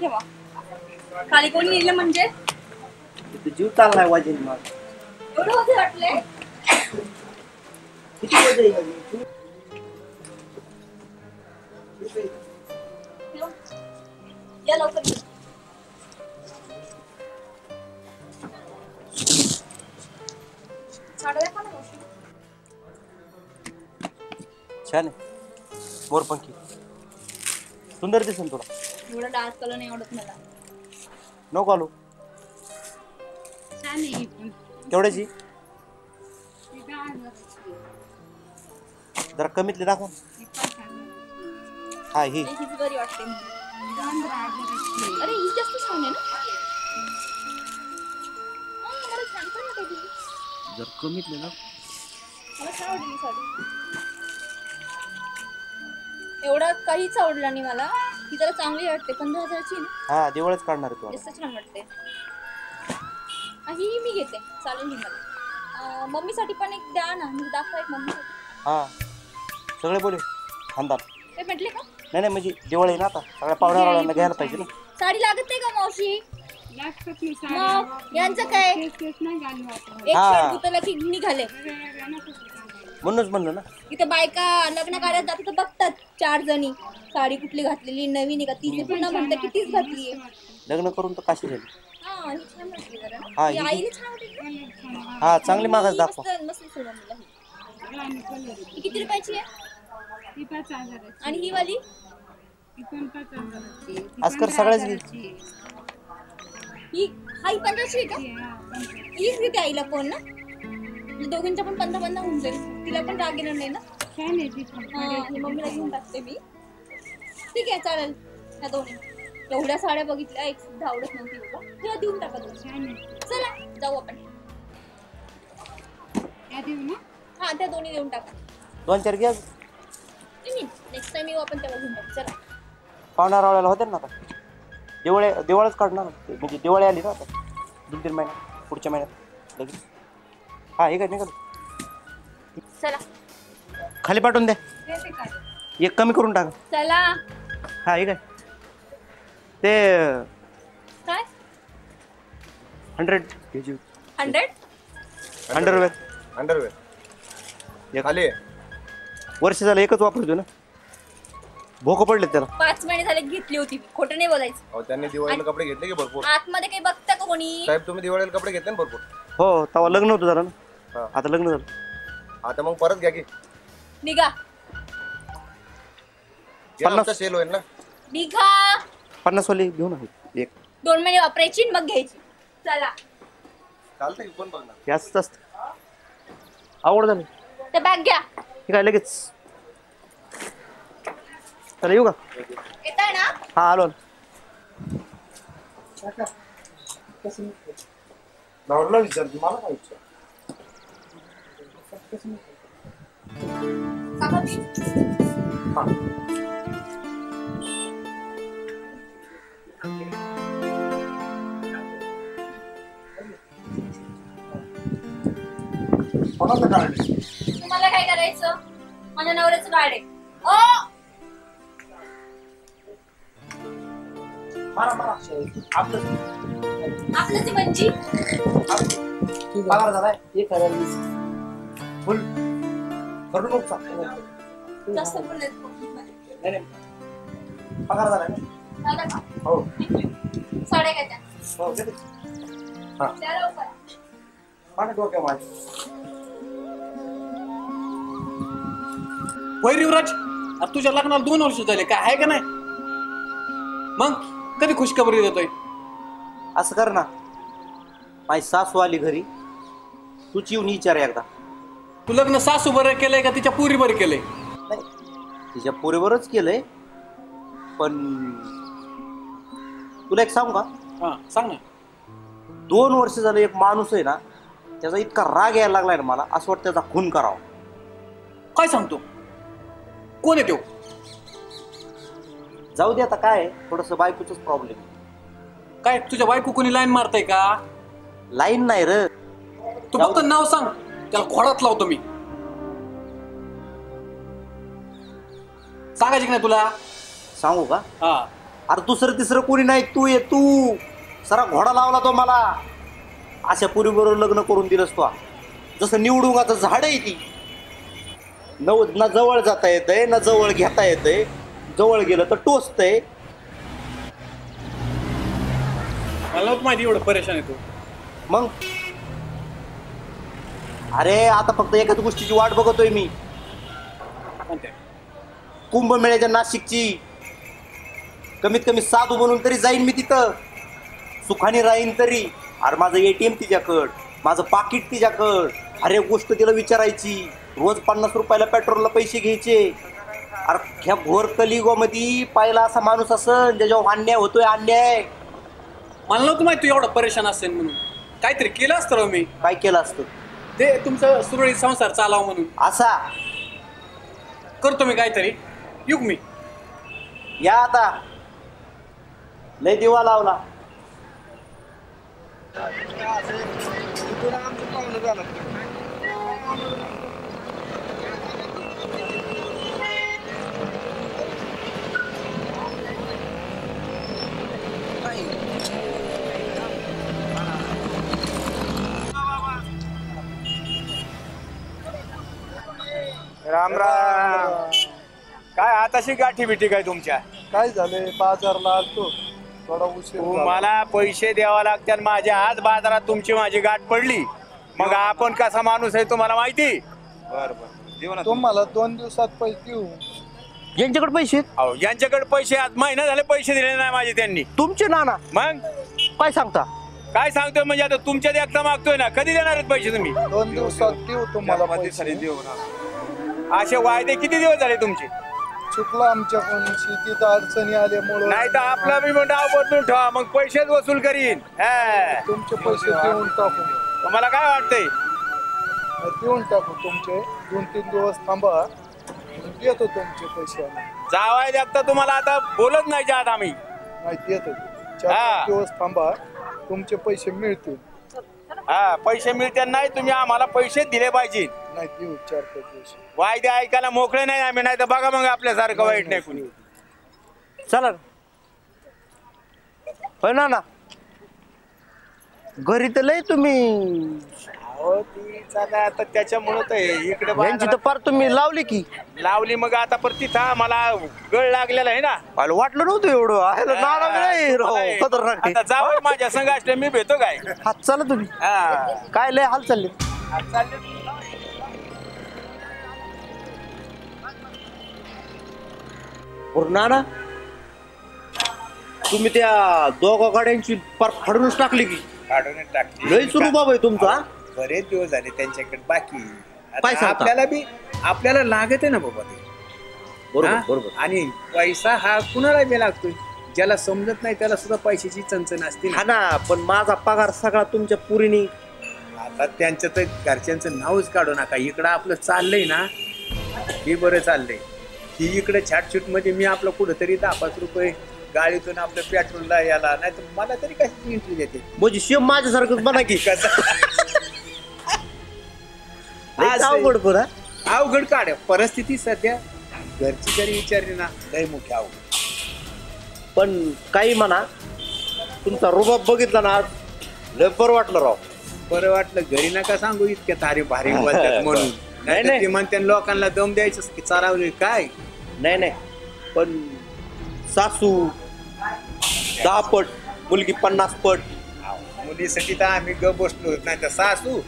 ठेवा. खाली कोणी नेलं म्हणजे जीव चाललाय वाजेल मग. एवढं होते वाटले. किती वाजे या लवकर. छान आहे मोरपंखी. सुंदर दिसेल तुला. एवढा डार्क कलर नाही आवडत मला. नको आलो. छान आहे. केवढ्याची? जरा कमीतली दाखव. हा ही बरी वाटते. अरे ही जास्त छान आहे ना. मला छान पण वाटते. जर कमीतली ना मला छान वाटली ही साडी. एवढा काहीच आवडला नाही मला. ही जरा चांगली वाटते. 15,000ची. हा दिवाळीच काढणार आहे तू. जास्त छान वाटते. ही मी घेते. चालेल ही मला. मम्मीसाठी पण एक द्या ना. मी दाखवा एक मम्मीसाठी. हा सगळे बोले खानदार. ते म्हटले का? नाही म्हणजे दिवाळी ना आता सगळ्या पाहुण्याला घ्यायला पाहिजे ना. साडी लागत नाही का मावशी? मग यांचं काय? एक हा. शर्ट तुला की निघाले. म्हणूनच म्हणलं ना. इथं बायका लग्न कार्यात जातात तर बघतात 4 जणी साडी कुठली घातलेली नवीन आहे का. ती पुन्हा म्हणतात की तीच घातली आहे. लग्न करून तर काशी झाली. हा ही छान वाटली जरा ना. हा, ही ही- आईने छान वाटली. हा चांगली मागास दाखवा. मस्त सोडा मला ही. किती रुपयाची आहे? ही 5,000 आणि ही वाली? ही पण 5,000 आजकर सगळ्याच घे. ही 1500 आहे का? हीच घेते आईला फोन ना. दोघींच्या पण 15 होऊन जाईल. तिला पण राग येणार नाही ना. छान आहे ती पण. ही मम्मीला घेऊन टाकते मी. ठीक आहे चालेल. ह्या दोन्ही एवढ्या साड्या बघितल्या एक सुद्धा आवडत नव्हती बाबा. ह्या देऊन टाका दोन. छान आहे. चला जाऊ आपण. या देऊ ना. हा त्या दोन्ही देऊन टाका. 2-4 घ्या. नेक्स्ट टाइम येऊ आपण तेव्हा घेऊन टाकू. चला. पाहुणारावळ्याला होते ना आता. दिवाळीच काढणार म्हणजे दिवाळी आली ना आता 2-3 महिन्यात. पुढच्या महिन्यात लगेच. हा हे काय निघाल. चला खाली पाठवून द्या. एक कमी करून टाका. चला. हा हे काय ते काय 100 अंडरवेअर खाली वर्ष झालं एकच वापरतो ना. भोक पडले त्याला. 5 महिने झाले घेतली होती. खोटं नाही बोलायचं. अहो त्यांनी दिवाळीला कपडे घेतले की भरपूर. आतमध्ये काही बघता का कोणी? साहेब तुम्ही दिवाळीला कपडे घेतले ना भरपूर. हो तेव्हा लग्न होतं जरा ना. हा. आता लग्न झालं. आता मग परत घ्या की. निघा. 50 सेल होईल ना. निघा. 50 वाली घेऊन आहे एक. 2 महिने वापरायची मग घ्यायची. चला. चालतंय कोण बघणार. जास्त असत. आवड झाली. ते बॅग घ्या. हे काय लगेच. चला येऊ का? येताय ना? हा आलो. नवरला विचारते मला काय विचार. कोणाचं कार्ड आहे? तुम्हाला काय करायचं? माझ्या नवऱ्याचं कार्ड आहे. मारा आपलं ती म्हणजे पगार झालाय 1,020 फुल करून नको. जास्त बोलले. नाही पगार झालाय ना. दादा का? हो साड्या काय त्या? हो घेते. हा त्या लवकर. पाणी डोक्या माझ्या. वैर युवराज, आता तुझ्या लग्नाला 2 वर्ष झाले. काय आहे का नाही? मग कधी खुशखबरी देतोय? असं कर ना. माझी सासू आली घरी. तूच येऊन विचार एकदा. तू लग्न सासू बरं केलंय का तिच्या पुरी बरं केलंय? नाही तिच्या पोरीवरच केलंय. पण तुला एक सांगू का? हा सांग ना. 2 वर्ष झालं एक माणूस आहे ना त्याचा इतका राग यायला लागलाय ना मला असं वाटतं त्याचा खून करावा. काय सांगतो? कोण आहे तो? जाऊ दे आता काय थोडस बायकोच प्रॉब्लेम. काय तुझ्या बायको कोणी लाईन मारताय का? लाईन नाही र. तू फक्त नाव सांग, त्याला घोडात लावतो मी. सांगायची की नाही तुला? सांगू का? हा अरे दुसरं तिसरं कोणी नाही, तू ये तू. सारा घोडा लावला तो मला. अशा पुरीबरोबर लग्न करून दिलंस तो. जसं निवडुंगाचं झाड आहे ती. ना जवळ जाता येतंय ना जवळ घेता येतंय. जवळ गेलं तर टोचतंय. मला नव्हतं माहिती एवढं परेशान आहे तू. मग अरे आता फक्त एकाच गोष्टीची वाट बघतोय मी. कोणत्या? कुंभमेळ्याच्या नाशिकची. कमीत कमी साधू बनून तरी जाईन मी तिथं. सुखाने राहीन तरी. अरे माझं ATM तिच्याकडं, माझं पाकिट तिच्याकडं. अरे गोष्ट तिला विचारायची. रोज 50 रुपयाला पेट्रोलला पैसे घ्यायचे. अरे ह्या घोर कलियुगामध्ये पाहिला असा माणूस असन ज्याच्यावर अन्याय होतोय, अन्याय. मला नव्हतं माहिती तू एवढं परेशान असेल म्हणून. काहीतरी केलं असतं राव मी. काय केलं असतं ते तुमचं सुरळीत संसार चालावं म्हणून. असा. करतो मी काहीतरी. येऊ का मी? या आता. लय दिवा लावला. राम राम. काय आताशी गाठी बिठी काय तुमच्या? काय झालंय, बाजारला आलतो थोडा उशीर झाला. तुम्हाला पैसे द्यावा लागतात. माझ्या आज बाजारात तुमची माझी गाठ पडली. मग आपण कसा माणूस आहे तुम्हाला माहिती. बर बर, तुम्हाला 2 दिवसात पैसे देऊ. यांच्याकडे पैसे आहेत? अहो यांच्याकडे पैसे आज महिना झाले पैसे दिले नाही माझे त्यांनी. तुमचे नाना मग काय सांगता? काय सांगतोय म्हणजे आता तुमच्या देखता मागतोय ना. कधी देणार आहेत पैसे तुम्ही? 2 दिवसात देऊ तुम्हाला पैसे. असे वायदे किती दिवस झाले तुमचे? चुकलं आमच्याकडून, शेतीत अडचणी आल्यामुळे. नाही तर आपला मी नाव बदलून ठेवा. मग पैसेच वसूल करीन. तुमचे पैसे देऊन टाकू. तुम्हाला काय वाटतंय? देऊन टाकू तुमचे. 2-3 दिवस थांबा, देतो तुमचे पैसे आम्ही. जावाय देखता तुम्हाला आता बोलत नाही जात आम्ही. नाही देतो. 4 दिवस थांबा, तुमचे पैसे मिळतील. पैसे मिळते नाही. तुम्ही आम्हाला पैसे दिले पाहिजे. नाही देऊ 4-5 दिवस. वायदे ऐकायला मोकळे नाही आम्ही. नाही तर बघा मग आपल्यासारखं वाईट नाही कुणी. चला होय ना. घरी तर लय तुम्ही. आता त्याच्यामुळे तर इकडे यांची तर पार तुम्ही लावली की. लावली. मग आता परत तिथं मला गळ लागलेला आहे ना. मला वाटलं नव्हतं एवढं. आहे ना, नाना नाही राव, खतरनाक आहे. आता जावं माझ्या संघ असले मी भेटतो काय. हात चला तुम्ही. काय लय हाल चालले. नाना तुम्ही त्या दोघा गाड्यांची पार फाडूनच टाकली की. काढून टाकली. लय सुरू बाबा आहे तुमचा. बरेच दिवस झाले त्यांच्याकडे बाकी. काय आता सांगता? आपल्याला लागत आहे ना बाबा ते. बरोबर हा? बरोबर. आणि पैसा हा कुणाला बी लागतोय. ज्याला समजत नाही त्याला सुद्धा पैशाची चणचण असते ना. हा ना, पण माझा पगार सगळा तुमच्या पुरीनी. आता त्यांचं तर घरच्यांचं नावच काढू नका. इकडं आपलं चाललंय ना, हे बरं चाललंय. ही इकडे छाटछूट मध्ये मी आपलं कुठंतरी 10-5 रुपये गाडीतून आपलं पेट्रोलला याला. नाही तर मला तरी कशी एंट्री देते. म्हणजे शिव माझ्यासारखं म्हणा की. अवघड पण. अवघड काढ परिस्थिती सध्या. घरची जरी विचारली ना लय मोठी अवघड. पण काही म्हणा, तुमचा रुबाब बघितला ना आज लय बरं वाटलं राव. बरं वाटलं. घरी नका सांगू इतक्या तारी भारी बोलतात म्हणून. नाही, नाही ते म्हणते लोकांना दम द्यायचं की चारावले काय. नाही पण सासू 10 पट, मुलगी 50 पट. मुलीसाठी तर आम्ही ग बसलो. नाही तर सासू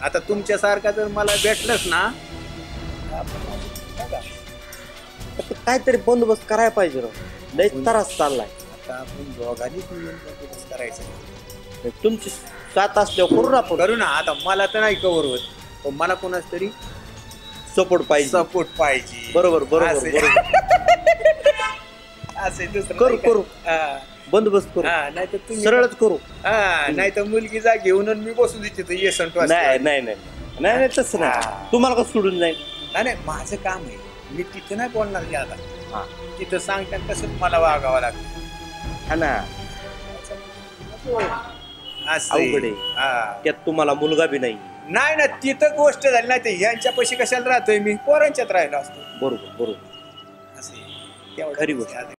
आता तुमच्यासारखा जर मला भेटलंच ना. काहीतरी बंदोबस्त करायला पाहिजे राव. लय त्रास चाललाय. आता आपण दोघांनीच मिळून बंदोबस्त करायचं. तुमची साथ असल्यावर करू ना आपण. करू ना. आता मला तर नाही कवर होत. पण मला कोणाच तरी सपोर्ट पाहिजे. सपोर्ट पाहिजे. बरोबर बरोबर असे. बरोबर. असे दुसरं करू नाही का? करू बंदोबस्त करू. नाही तर तुम्ही सरळच करू. नाही तर मुलगी जा घेऊन आणि मी बसून देते ये संटो. नाही तसं नाही. तुम्हाला कसं सोडून जाईल. नाही माझं काम आहे. मी तिथे नाही बोलणार की आता. तिथं सांगतात तसंच मला वागावं लागतं. हा ना. असं अवघड आहे. त्यात तुम्हाला मुलगा बी नाही. नाही ना तिथं गोष्ट झाली. नाही तर यांच्या पैसे कशाला राहतोय मी. पोरांच्यात राहिलो असतो. बरोबर बरोबर. असं खरी गोष्ट.